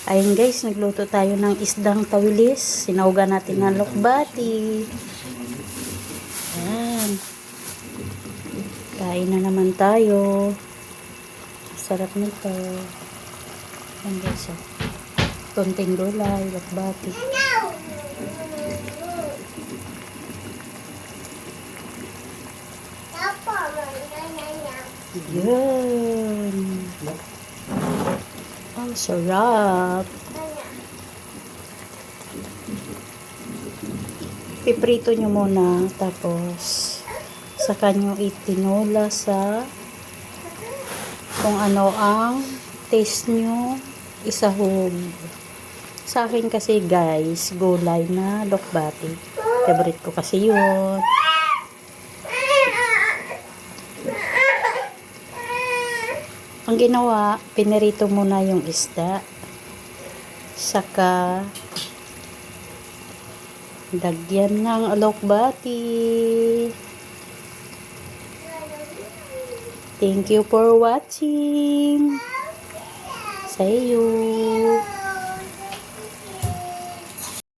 Ayun guys, nagluto tayo ng isdang tawilis. Sinaugan natin ng lokbati. Ayan. Kain na naman tayo. Sarap nito. Ayan guys, oh. Konting gulay, lokbati. Yun. Ang sarap. Piprito nyo muna, tapos saka nyo itinula sa kung ano ang taste nyo isahog. Sa akin kasi guys, gulay na lokbati. Favorite ko kasi yun. Ang ginawa, pinirito muna yung isda. Saka lagyan ng alokbati. Thank you for watching. See you.